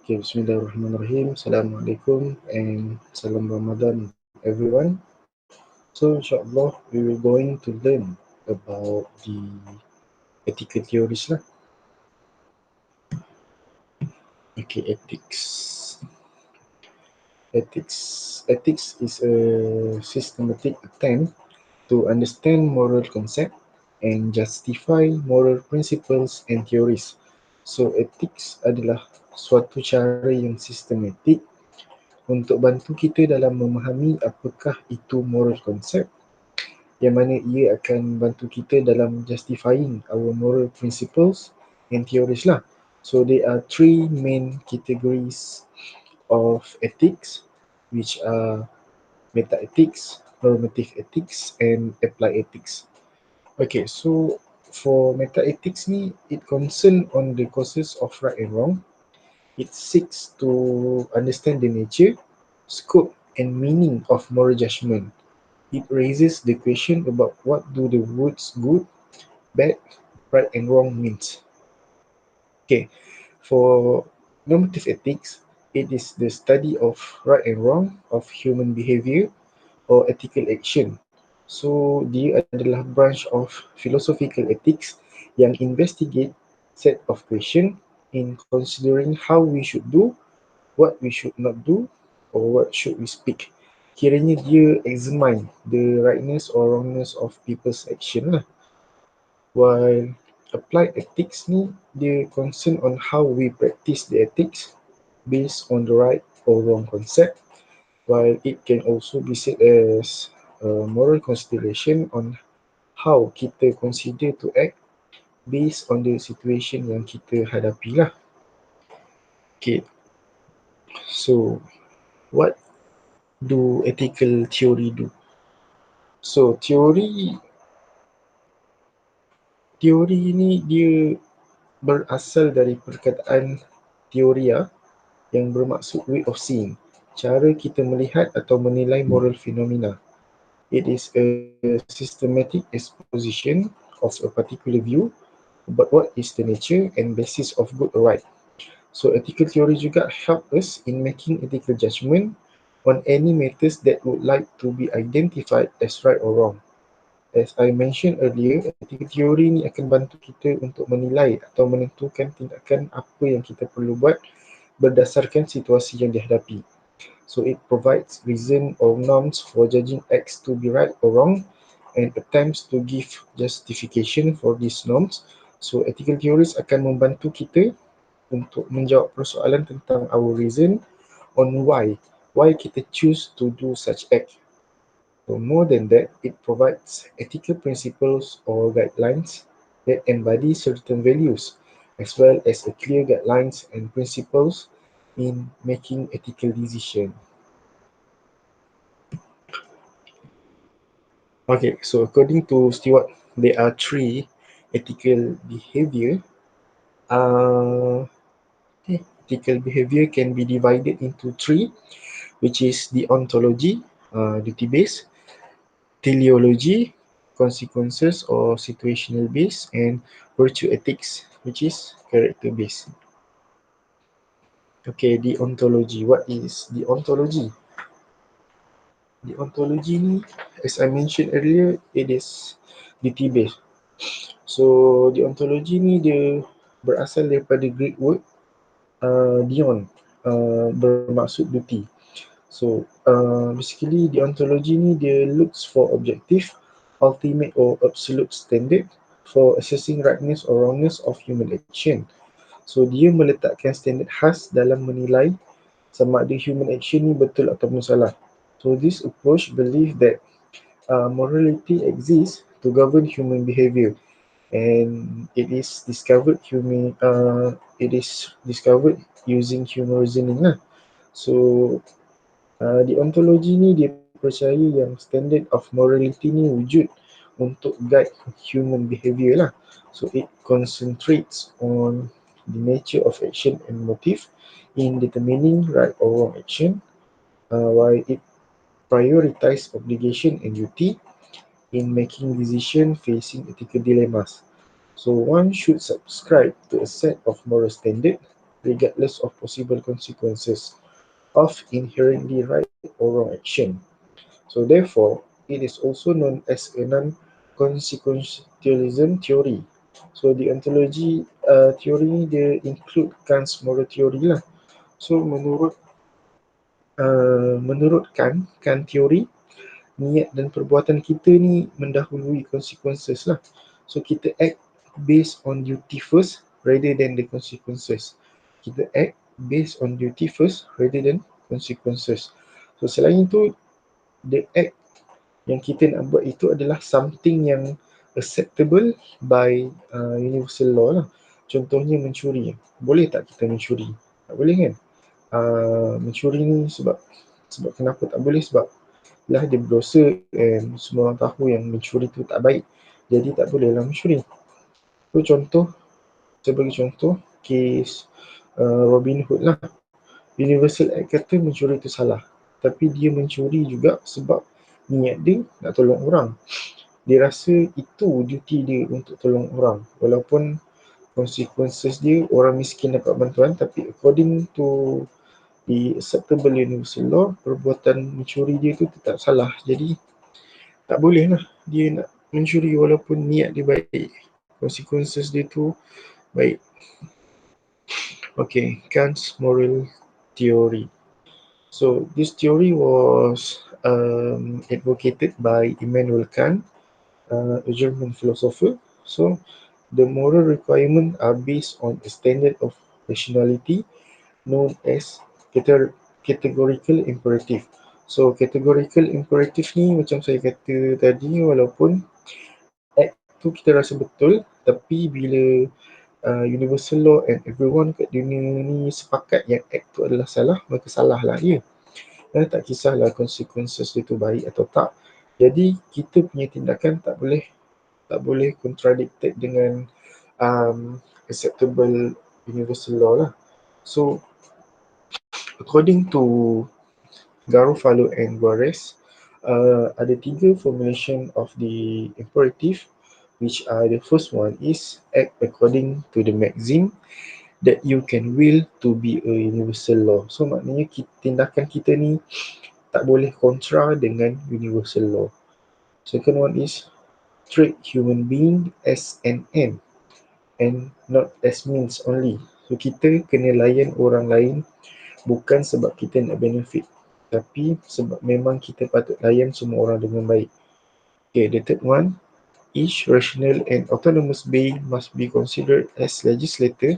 Okay, Bismillahirrahmanirrahim. Assalamualaikum and Salam Ramadan, everyone. So, insyaAllah, we will going to learn about the ethical theories lah. Okay, ethics. Ethics is a systematic attempt to understand moral concept and justify moral principles and theories. So, ethics adalah suatu cara yang sistematik untuk bantu kita dalam memahami apakah itu moral concept, yang mana ia akan bantu kita dalam justifying our moral principles and theories lah. So there are three main categories of ethics, which are meta ethics, normative ethics, and applied ethics. Okay, so for meta ethics ni, it concern on the causes of right and wrong. It seeks to understand the nature, scope, and meaning of moral judgment. It raises the question about what do the words good, bad, right, and wrong means. Okay, for normative ethics, it is the study of right and wrong of human behavior or ethical action. So, dia adalah branch of philosophical ethics yang investigate set of question in considering how we should do, what we should not do, or what should we speak. Kiranya dia examine the rightness or wrongness of people's action lah. While applied ethics ni, dia concern on how we practice the ethics based on the right or wrong concept, while it can also be said as a moral consideration on how kita consider to act based on the situation yang kita hadapi lah. Okay, so what do ethical theory do? So teori ni dia berasal dari perkataan teoria yang bermaksud way of seeing, cara kita melihat atau menilai moral phenomena. It is a systematic exposition of a particular view about what is the nature and basis of good or right. So ethical theory juga help us in making ethical judgment on any matters that would like to be identified as right or wrong. As I mentioned earlier, ethical theory ni akan bantu kita untuk menilai atau menentukan tindakan apa yang kita perlu buat berdasarkan situasi yang dihadapi. So it provides reason or norms for judging acts to be right or wrong and attempts to give justification for these norms. So ethical theories akan membantu kita untuk menjawab persoalan tentang our reason on why kita choose to do such act. So more than that, it provides ethical principles or guidelines that embody certain values, as well as a clear guidelines and principles in making ethical decision. Okay, so according to Stewart, there are three ethical behavior. Ethical behavior can be divided into three, which is the ontology, duty-based, teleology, consequences or situational based, and virtue ethics, which is character based. Okay, the ontology. What is the ontology? The ontology ni, as I mentioned earlier, it is duty based. So the ontology ni dia berasal daripada Greek word dion, bermaksud duty. So basically the ontology ni dia looks for objective, ultimate or absolute standard for assessing rightness or wrongness of human action. So dia meletakkan standard khas dalam menilai sama ada human action ni betul ataupun salah. So this approach believe that morality exists to govern human behavior, and it is discovered using human reasoning lah. So di ontologi ni dia percaya yang standard of morality ni wujud untuk guide human behavior lah. So it concentrates on the nature of action and motive in determining right or wrong action, while it prioritize obligation and duty in making decision facing ethical dilemmas. So one should subscribe to a set of moral standard regardless of possible consequences of inherently right or wrong action. So therefore, it is also known as a non-consequentialism theory. So the ontology theory dia include Kant's moral theory lah. So menurut Kant teori, niat dan perbuatan kita ni mendahului consequences lah. So kita act based on duty first rather than the consequences. Kita act based on duty first rather than consequences. So selain itu, the act yang kita nak buat itu adalah something yang acceptable by universal law lah. Contohnya mencuri. Boleh tak kita mencuri? Tak boleh kan? Mencuri ni sebab kenapa tak boleh? Sebab lah dia berdosa and semua orang tahu yang mencuri tu tak baik. Jadi tak boleh lah mencuri. So sebagai contoh, kes Robin Hood lah. Universal Act kata mencuri itu salah. Tapi dia mencuri juga sebab niat dia nak tolong orang. Dia rasa itu duty dia untuk tolong orang. Walaupun consequences dia orang miskin dapat bantuan, tapi according to the acceptable universal law, perbuatan mencuri dia tu tetap salah. Jadi tak boleh lah dia nak mencuri walaupun niat dia baik. Consequences dia tu baik. Okay, Kant's moral theory. So this theory was advocated by Immanuel Kant, a German philosopher. So the moral requirements are based on a standard of rationality known as categorical imperative. So categorical imperative ni macam saya kata tadi, walaupun act tu kita rasa betul, tapi bila universal law and everyone kat dunia ni sepakat yang act tu adalah salah, maka salah lah dia. Tak kisahlah consequences dia tu baik atau tak. Jadi kita punya tindakan tak boleh contradicted dengan acceptable universal law lah. So according to Garofalo and Guares, ada 3 formulation of the imperative, which are the first one is act according to the maxim that you can will to be a universal law. So maknanya tindakan kita ni tak boleh kontra dengan universal law. Second one is treat human being as an end and not as means only. So kita kena layan orang lain bukan sebab kita nak benefit, tapi sebab memang kita patut layan semua orang dengan baik. Okay, the third one, each rational and autonomous being must be considered as legislator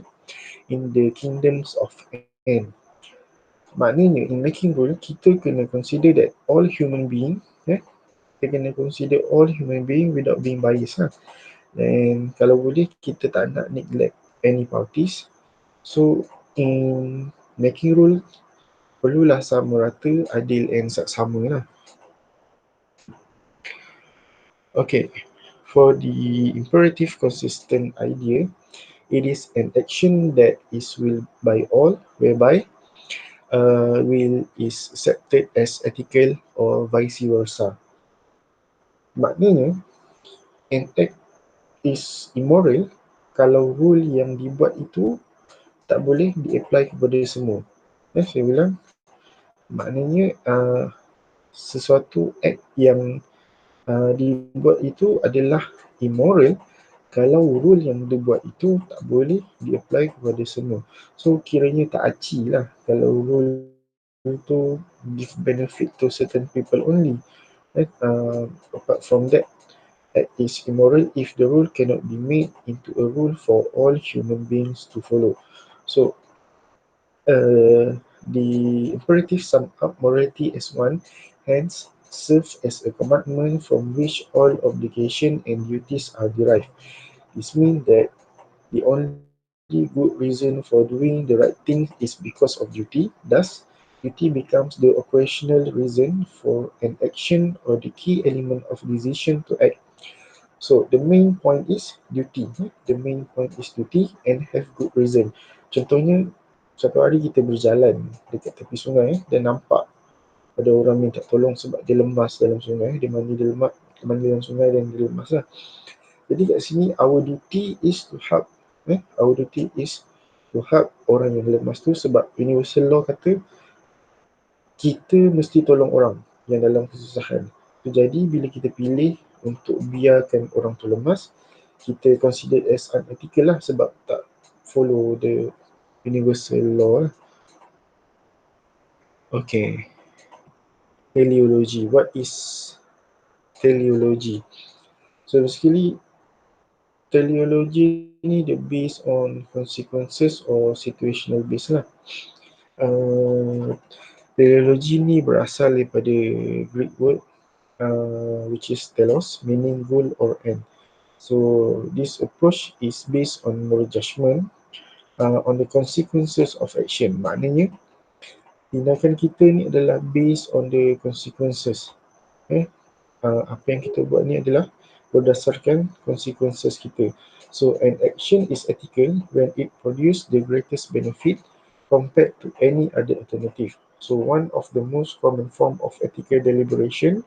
in the kingdoms of end. Maknanya, in making rule, kita kena consider that all human being, kita kena consider all human being without being biased lah. Dan kalau boleh, kita tak nak neglect any parties. So, in making rule, perlulah sama rata, adil and saksama lah. Okay, for the imperative consistent idea, it is an action that is willed by all, whereby will is accepted as ethical or vice versa. Maknanya, an act is immoral kalau rule yang dibuat itu tak boleh di-apply kepada semua. Saya bilang, maknanya sesuatu act yang dibuat itu adalah immoral kalau rule yang dibuat itu tak boleh di-apply kepada semua. So kiranya tak aci lah kalau rule itu give benefit to certain people only. Apart from that, act is immoral if the rule cannot be made into a rule for all human beings to follow. So the imperative sum up morality as one, hence serves as a commandment from which all obligation and duties are derived. This means that the only good reason for doing the right thing is because of duty. Thus, duty becomes the operational reason for an action or the key element of decision to act. So the main point is duty. The main point is duty and have good reason. Contohnya, satu hari kita berjalan dekat tepi sungai dan nampak ada orang minta tolong sebab dia lemas dalam sungai, dia mandi dalam sungai dan dia lemas lah. Jadi kat sini our duty is to help. Our duty is hak orang yang lemas tu, sebab universal law kata kita mesti tolong orang yang dalam kesusahan. So, jadi bila kita pilih untuk biarkan orang tu lemas, kita consider as unethical lah, sebab tak follow the universal law lah. Okay, teleology. What is teleology? So basically, teleology ni dia based on consequences or situational based lah. Teleology ni berasal daripada Greek word which is telos, meaning goal or end. So this approach is based on moral judgment on the consequences of action. Maknanya tindakan kita ni adalah based on the consequences. Apa yang kita buat ni adalah berdasarkan consequences kita. So an action is ethical when it produce the greatest benefit compared to any other alternative. So one of the most common form of ethical deliberation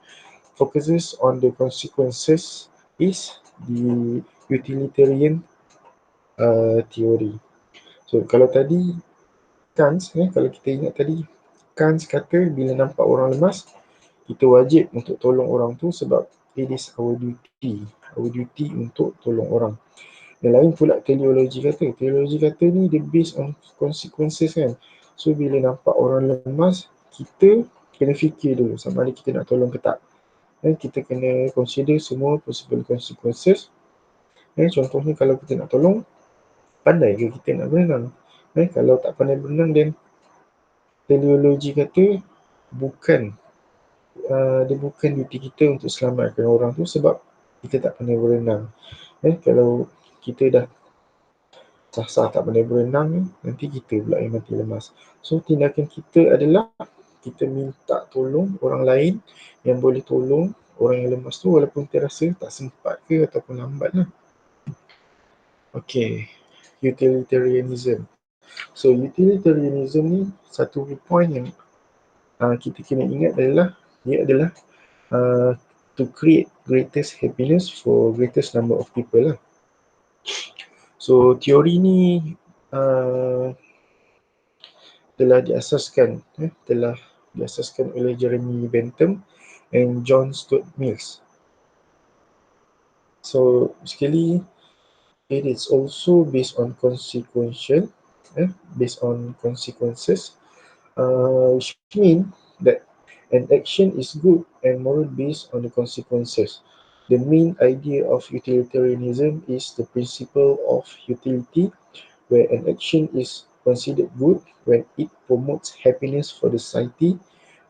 focuses on the consequences is the utilitarian theory. So kalau tadi Kant, kalau kita ingat tadi, Kant kata bila nampak orang lemas, kita wajib untuk tolong orang tu sebab it is our duty untuk tolong orang. Yang lain pula teleologi kata ni dia based on consequences kan. So bila nampak orang lemas, kita kena fikir dulu sama ada kita nak tolong ke tak. Kita kena consider semua possible consequences. Contohnya kalau kita nak tolong, pandai ke kita nak berenang? Kalau tak pandai berenang, then teleologi kata dia bukan duty kita untuk selamatkan orang tu sebab kita tak pandai berenang. Kalau kita dah sah-sah tak pandai berenang ni, nanti kita pula yang mati lemas. So tindakan kita adalah kita minta tolong orang lain yang boleh tolong orang yang lemas tu walaupun kita rasa tak sempat ke ataupun lambat lah. Okay, utilitarianism. So utilitarianism ni satu point yang kita kena ingat adalah dia adalah to create greatest happiness for greatest number of people lah. So teori ni telah diasaskan oleh Jeremy Bentham and John Stuart Mills. So basically it is also based on consequences, which mean that an action is good and moral based on the consequences. The main idea of utilitarianism is the principle of utility, where an action is considered good when it promotes happiness for the society,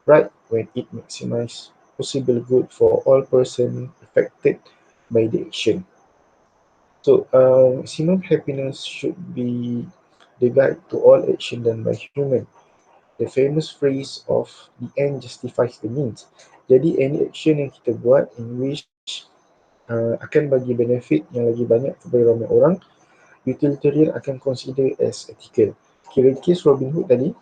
right when it maximizes possible good for all persons affected by the action. So, maximum happiness should be the guide to all action done by human. The famous phrase of the end justifies the means. Jadi, any action yang kita buat in which akan bagi benefit yang lagi banyak kepada ramai orang, utilitarian akan consider as ethical. Kira kes Robin Hood tadi,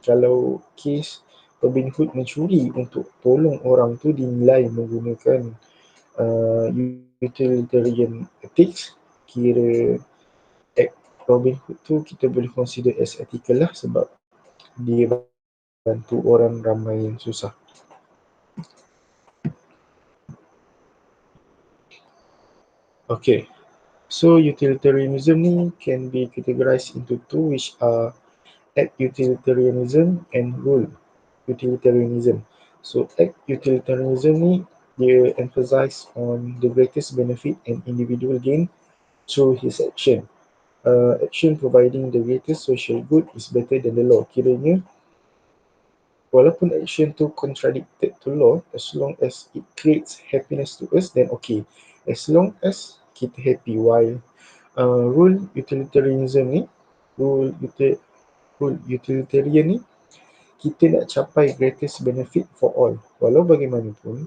kalau kes Robin Hood mencuri untuk tolong orang tu dinilai menggunakan utilitarian ethics, kira act Robin Hood tu kita boleh consider as ethical lah sebab dia bantu orang ramai yang susah. Okay, so utilitarianism ni can be categorized into two, which are act utilitarianism and rule utilitarianism. So act utilitarianism ni dia emphasize on the greatest benefit and individual gain through his action. Action providing the greatest social good is better than the law. Kiranya walaupun action tu contradicted to law, as long as it creates happiness to us, then okay. As long as kita happy. While rule utilitarianism ni, kita nak capai greatest benefit for all. Walau bagaimanapun,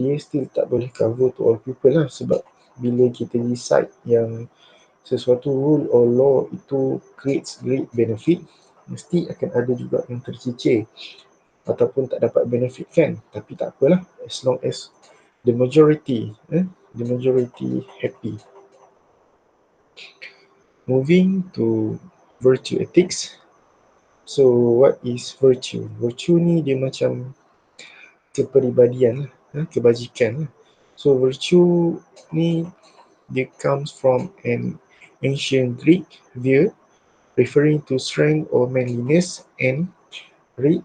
dia still tak boleh cover to all people lah sebab bila kita decide yang sesuatu rule or law itu creates great benefit, mesti akan ada juga yang tercicir ataupun tak dapat benefit kan. Tapi tak apalah, as long as the majority happy. Moving to virtue ethics. So what is virtue? Virtue ni dia macam kepribadian lah, kebajikan lah. So virtue ni dia comes from an ancient Greek view referring to strength or manliness and rid,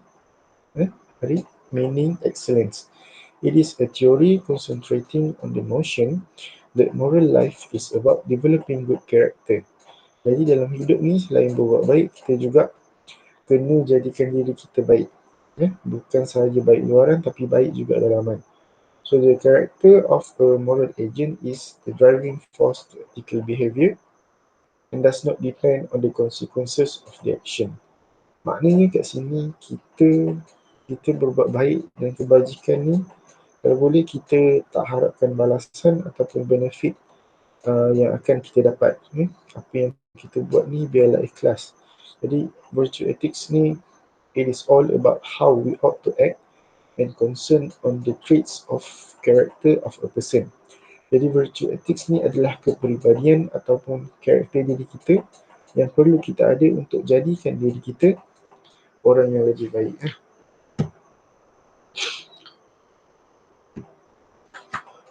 rid meaning excellence. It is a theory concentrating on the notion that moral life is about developing good character. Jadi dalam hidup ni selain berbuat baik, kita juga kena jadikan diri kita baik. Bukan sahaja baik luaran tapi baik juga dalaman. So the character of a moral agent is the driving force to ethical behavior and does not depend on the consequences of the action. Maknanya kat sini kita berbuat baik dan kebajikan ni kalau boleh kita tak harapkan balasan ataupun benefit yang akan kita dapat. Apa yang kita buat ni biarlah ikhlas. Jadi virtue ethics ni it is all about how we ought to act and concern on the traits of character of a person. Jadi virtue ethics ni adalah kepribadian ataupun karakter diri kita yang perlu kita ada untuk jadikan diri kita orang yang lebih baik.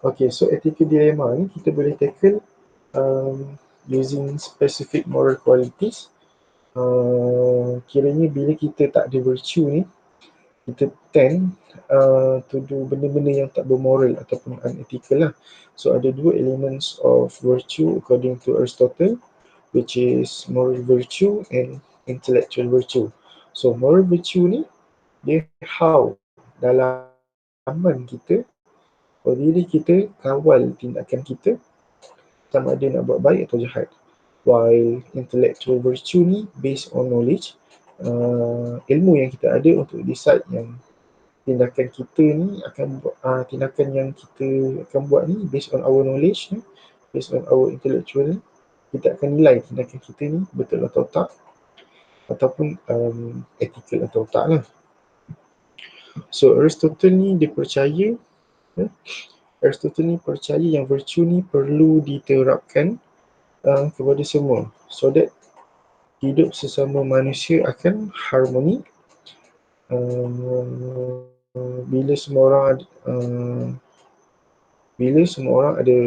Okay, so ethical dilemma ni kita boleh tackle using specific moral qualities. Kiranya bila kita tak ada virtue ni, kita tend to do benda-benda yang tak bermoral ataupun unethical lah. So ada dua elements of virtue according to Aristotle, which is moral virtue and intellectual virtue. So moral virtue ni dia how dalaman kita, diri kita kawal tindakan kita sama ada nak buat baik atau jahat. While intellectual virtue ni based on knowledge, ilmu yang kita ada untuk decide yang tindakan kita ni akan tindakan yang kita akan buat ni based on our knowledge ni, based on our intellectual ni, kita akan nilai tindakan kita ni betul atau tak ataupun ethical atau tak lah. So Aristotle ni dia percaya yang virtue ni perlu diterapkan kepada semua so that hidup sesama manusia akan harmoni. Bila semua orang ada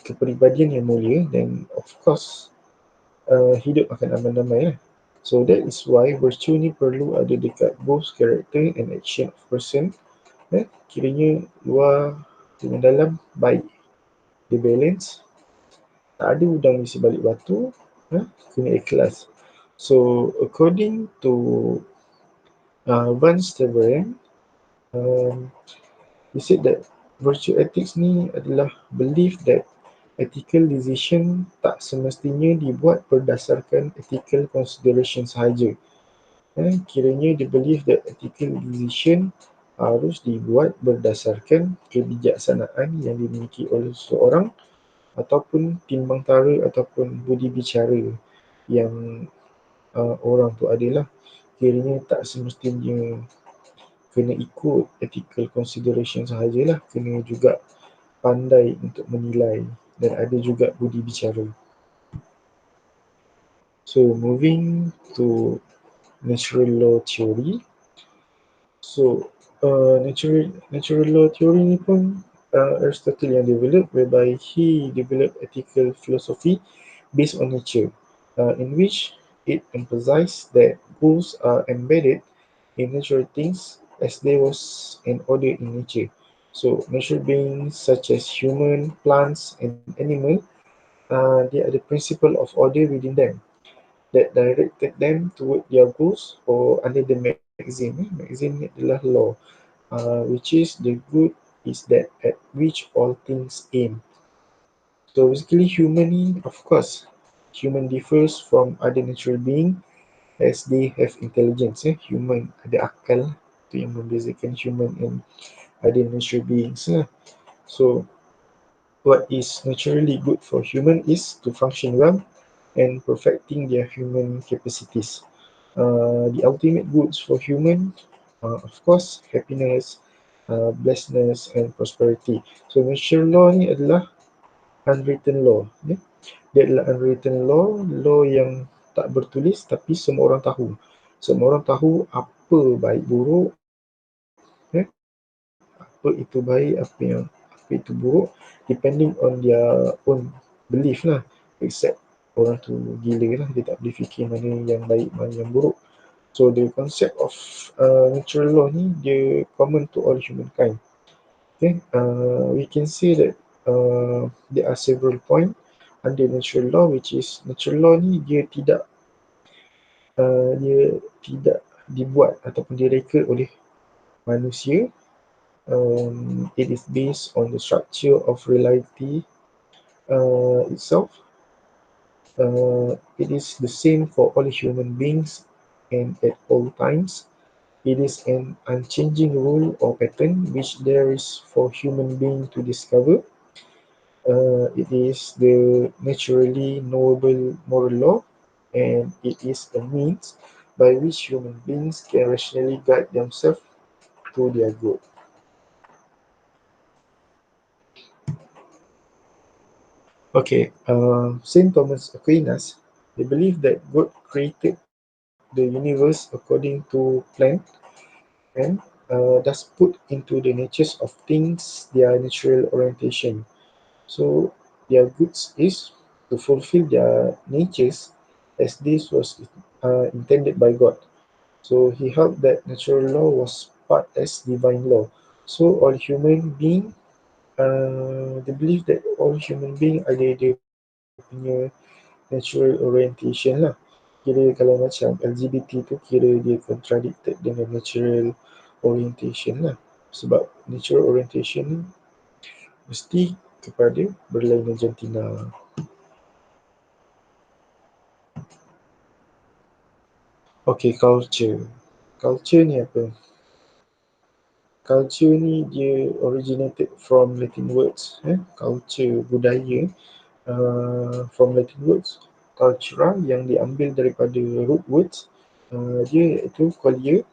kepribadian yang mulia, then of course hidup akan aman damai lah. So that is why virtue ni perlu ada dekat both character and action of person. Kiranya luar dengan dalam baik, dia balance, tak ada udang di sebalik batu, kena ikhlas. So according to Van Staveren, he said that virtue ethics ni adalah belief that ethical decision tak semestinya dibuat berdasarkan ethical consideration sahaja. Kiranya dia believe that ethical decision harus dibuat berdasarkan kebijaksanaan yang dimiliki oleh seseorang ataupun timbang tara ataupun budi bicara yang orang tu adalah. Kiranya tak semestinya kena ikut ethical consideration sahajalah, kena juga pandai untuk menilai dan ada juga budi bicara. So moving to natural law theory. So natural law theory ni pun Aristotle yang develop, whereby he developed ethical philosophy based on nature, in which it emphasized that rules are embedded in natural things as there was an order in nature. So natural beings such as human, plants and animal, they are the principle of order within them that directed them toward their goals or under the maxim. Maxim ni adalah law, which is the good is that at which all things aim. So basically human ni, of course, human differs from other natural being as they have intelligence. Human ada akal, itu yang membezakan human and other natural beings. So what is naturally good for human is to function well and perfecting their human capacities. The ultimate goods for human, of course, happiness, blessedness and prosperity. So natural law ni adalah unwritten law. Dia adalah unwritten law yang tak bertulis tapi semua orang tahu. Semua orang tahu apa baik buruk, apa itu baik, apa itu buruk, depending on their own belief lah. Except orang tu gila lah, dia tak boleh fikir mana yang baik, mana yang buruk. So the concept of natural law ni dia common to all humankind. Okay, we can say that there are several point under natural law, which is natural law ni dia tidak dibuat ataupun direka oleh manusia. It is based on the structure of reality itself. It is the same for all human beings and at all times. It is an unchanging rule or pattern which there is for human being to discover. It is the naturally knowable moral law, and it is a means by which human beings can rationally guide themselves to their good. Okay, Saint Thomas Aquinas, they believe that God created the universe according to plan and thus put into the natures of things their natural orientation. So their goods is to fulfill their natures as this was intended by God. So he held that natural law was part as divine law. So all human being, they believe that all human being ada dia punya natural orientation lah. Kira kalau macam LGBT tu kira dia contradicted dengan natural orientation lah. Sebab natural orientation ni mesti kepada berlainan jantina. Okay, culture. Culture ni apa? Culture ni dia originated from Latin words. Culture, budaya, from Latin words. Cultura yang diambil daripada root words. Dia iaitu qualia,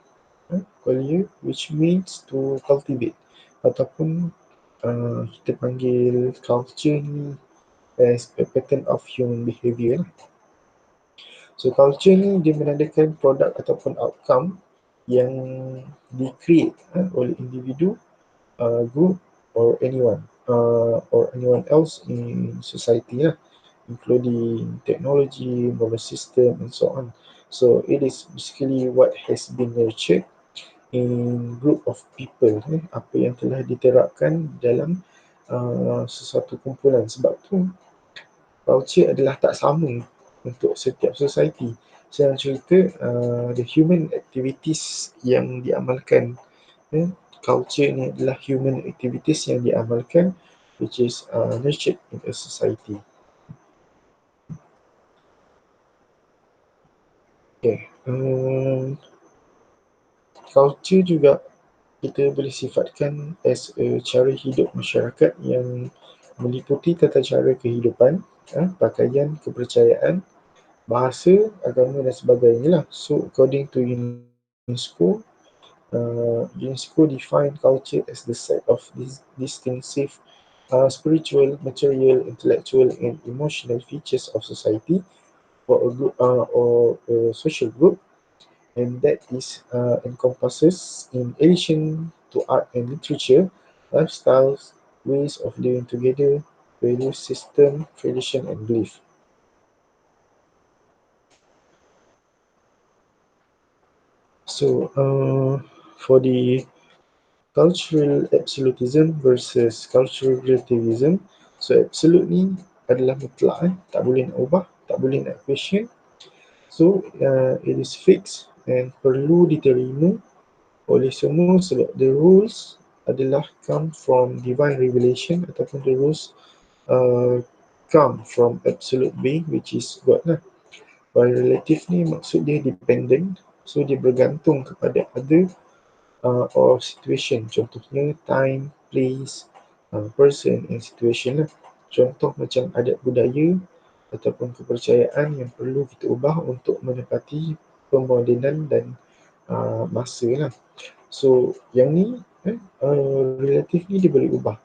which means to cultivate. Ataupun kita panggil culture ni as a pattern of human behaviour lah. So culture ni dia menandakan produk ataupun outcome yang di-create oleh individu, group or anyone else in society lah, including technology, moral system and so on. So it is basically what has been nurtured in group of people, apa yang telah diterapkan dalam sesuatu kumpulan. Sebab tu culture adalah tak sama untuk setiap society. Saya nak cerita the human activities yang diamalkan. Culture ni adalah human activities yang diamalkan, which is nurtured in a society. Okay. Culture juga kita boleh sifatkan as a cara hidup masyarakat yang meliputi tata cara kehidupan, pakaian, kepercayaan, bahasa, agama dan sebagainya lah. So according to UNESCO define culture as the set of distinctive spiritual, material, intellectual and emotional features of society or a group or a social group, and that is encompasses in addition to art and literature, lifestyles, ways of living together, value system, tradition and belief. So for the cultural absolutism versus cultural relativism, so absolute ni adalah mutlak, tak boleh nak ubah, tak boleh nak question. So it is fixed and perlu diterima oleh semua sebab the rules adalah come from divine revelation ataupun the rules come from absolute being, which is God lah. While relative ni maksud dia dependent, so dia bergantung kepada other or situation. Contohnya time, place, person and situation lah. Contoh macam adat budaya ataupun kepercayaan yang perlu kita ubah untuk menepati pemodenan dan masa lah. So yang ni relatif ni dia boleh ubah.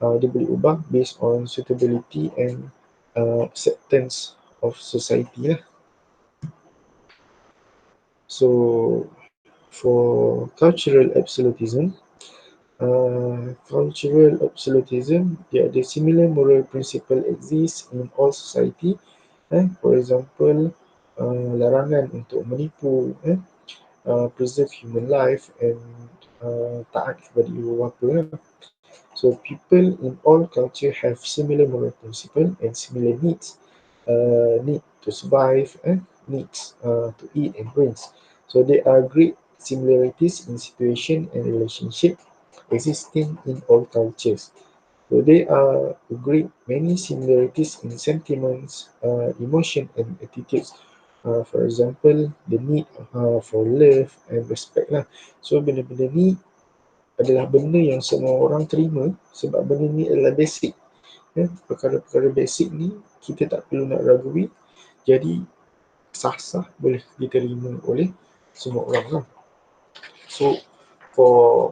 Dia boleh ubah based on suitability and acceptance of society lah. So for cultural absolutism, dia ada similar moral principle exist in all society. For example, larangan untuk menipu, preserve human life and taat kepada ibu bapa lah. So people in all culture have similar moral principle and similar needs. Need to survive, needs to eat and drinks. So there are great similarities in situation and relationship existing in all cultures. So there are great many similarities in sentiments, emotion and attitudes. For example, the need for love and respect lah. So benda-benda ni adalah benda yang semua orang terima sebab benda ni adalah basic. Perkara-perkara basic ni kita tak perlu nak ragui, jadi sah-sah boleh diterima oleh semua orang lah. So for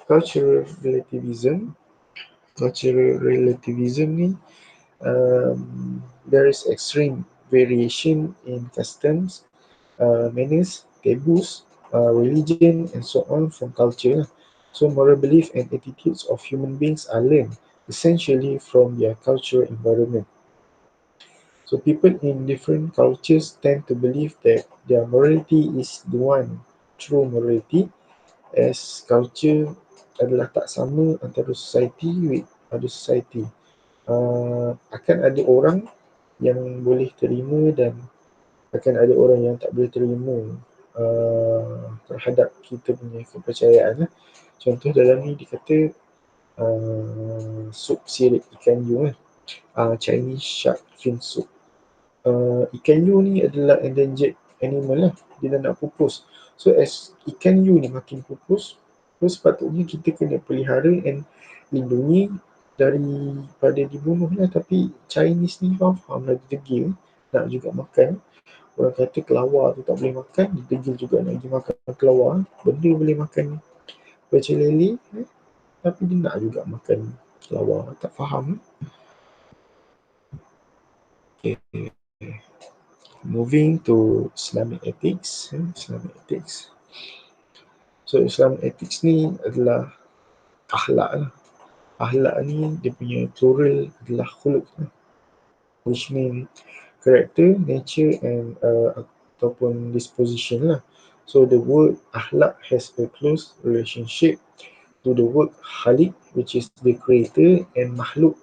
cultural relativism, ni there is extreme variation in customs, manners, taboos, religion and so on from culture. So moral belief and attitudes of human beings are learned essentially from their cultural environment. So people in different cultures tend to believe that their morality is the one true morality, as culture adalah tak sama antara society with other society. Akan ada orang yang boleh terima dan akan ada orang yang tak boleh terima terhadap kita punya kepercayaan. Contoh dalam ni dikata sup sirip ikan you, Chinese shark fin soup. Ikan you ni adalah endangered animal lah, dia dah nak pupus. So as ikan you ni makin pupus, so sepatutnya kita kena pelihara and lindungi daripada dibunuh lah. Tapi Chinese ni faham lah, dia degil nak juga makan. Orang kata kelawar tu tak boleh makan, dia degil juga nak pergi makan kelawar. Benda boleh makan pecel lele, tapi dia nak juga makan kelawar, tak faham. Okay. Moving to Islamic ethics. So Islamic ethics ni adalah akhlak lah. Akhlak ni dia punya plural adalah khuluq, which mean character, nature and ataupun disposition lah. So the word akhlak has a close relationship to the word khaliq, which is the creator, and makhluk,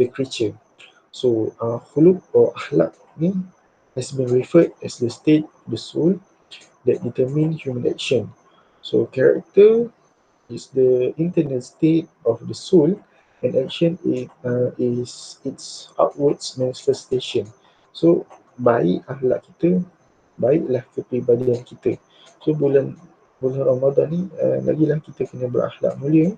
the creature. So khuluq or akhlak ni has been referred as the state of the soul that determine human action. So character is the internal state of the soul, and action is its outwards manifestation. So baik akhlak kita, baiklah kepribadian kita. So bulan Ramadan ni lagilah kita kena berakhlak mulia,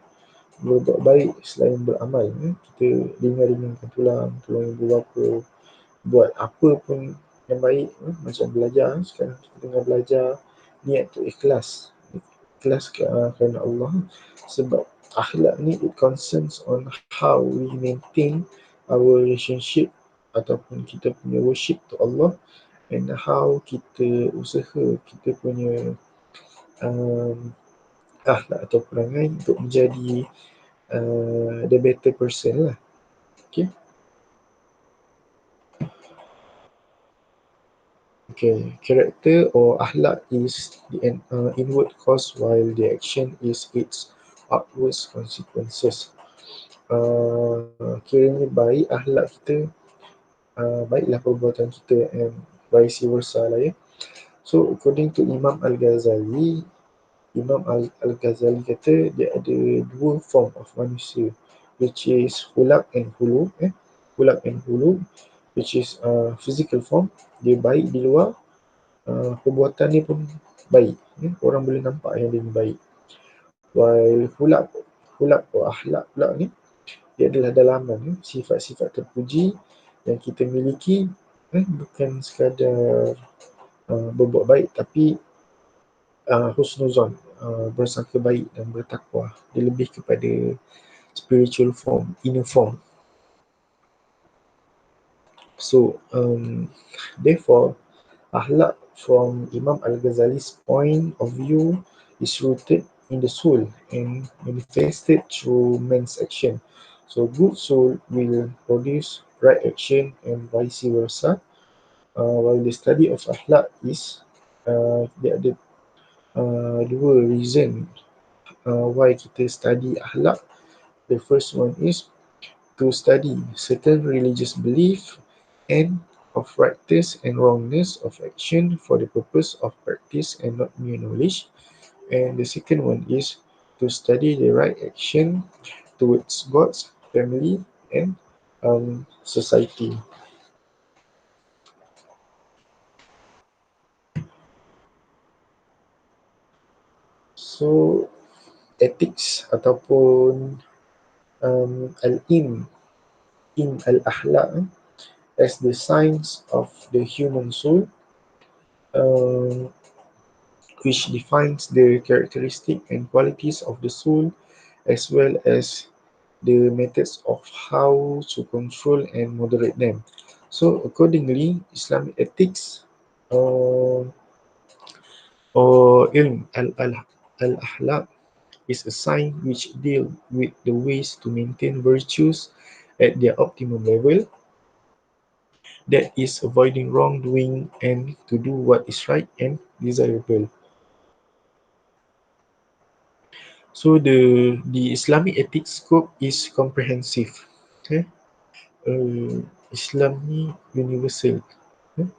berbuat baik selain beramal. Kita ringan-ringankan tulang ibu bapa, buat apa pun yang baik, macam belajar. Sekarang kita tengah belajar, niat tu ikhlas kerana Allah. Sebab akhlak ni it concerns on how we maintain our relationship ataupun kita punya worship to Allah, and how kita usaha kita punya akhlak atau perangai untuk menjadi the better person lah. Okay. Okay, character or akhlak is the inward cause, while the action is its outward consequences. Kiranya baik akhlak kita, baiklah perbuatan kita, and vice versa lah ya. So according to Imam Al-Ghazali kata dia ada dua form of manusia, which is hulak and hulu, which is physical form, dia baik di luar, perbuatan dia pun baik, orang boleh nampak yang dia ni baik. While hulak atau akhlak pula ni, dia adalah dalaman, sifat-sifat terpuji yang kita miliki, bukan sekadar berbuat baik, tapi husnuzon, bersangka baik dan bertakwa. Dia lebih kepada spiritual form, inner form. So therefore Akhlaq from Imam Al-Ghazali's point of view is rooted in the soul and manifested through man's action. So good soul will produce right action and vice versa. While the study of akhlak is dia ada dua reason why kita study akhlak. The first one is to study certain religious belief and of rightness and wrongness of action for the purpose of practice and not mere knowledge. And the second one is to study the right action towards God's family and society. So ethics ataupun al-ilm in al-akhlaq as the science of the human soul, um, which defines the characteristic and qualities of the soul as well as the methods of how to control and moderate them. So accordingly, Islamic ethics uh, or ilm al-ahlak is a science which deal with the ways to maintain virtues at their optimum level, that is avoiding wrongdoing and to do what is right and desirable. So the Islamic ethics scope is comprehensive. Okay? Islam ni universal. Eh?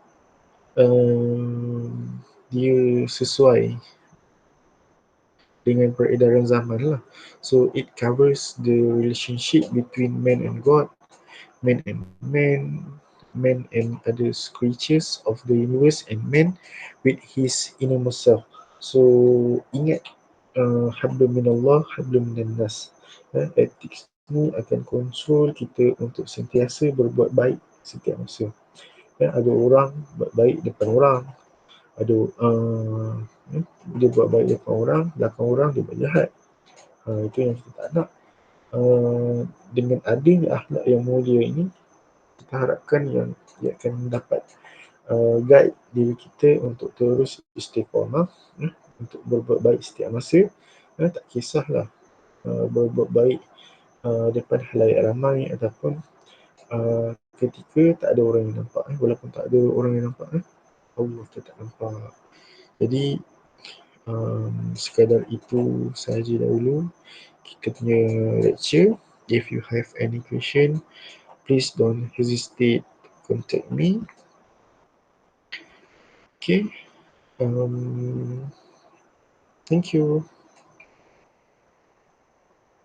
Dia sesuai dengan peredaran zaman lah. So it covers the relationship between man and God, man and man, man and other creatures of the universe, and man with his innermost self. So ingat hablum minallah, hablum minannas. Ethics ni akan kontrol kita untuk sentiasa berbuat baik setiap masa. Ada orang buat baik depan orang, ada dia buat baik depan orang, belakang orang dia buat jahat. Itu yang kita tak nak. Dengan adanya akhlak yang mulia ini, kita harapkan yang dia akan dapat guide diri kita untuk terus istiqamah, untuk berbuat baik setiap masa. Tak kisahlah berbuat baik depan khalayak ramai ataupun ketika tak ada orang yang nampak. Walaupun tak ada orang yang nampak, Allah tetap nampak. Jadi sekadar itu sahaja dahulu kita punya lecture. If you have any question, please don't hesitate to contact me. Okay. Thank you.